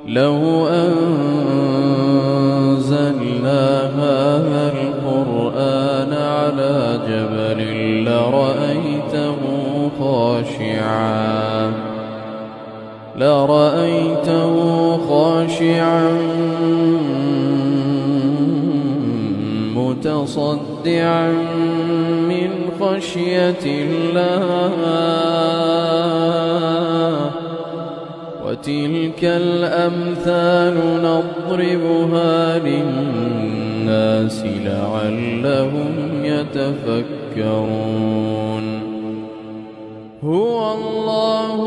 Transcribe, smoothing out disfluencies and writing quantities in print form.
لو أنزلنا هذا القرآن على جبل لرأيته خاشعا متصدعا من خشية الله. وتلك الأمثال نضربها للناس لعلهم يتفكرون. هو الله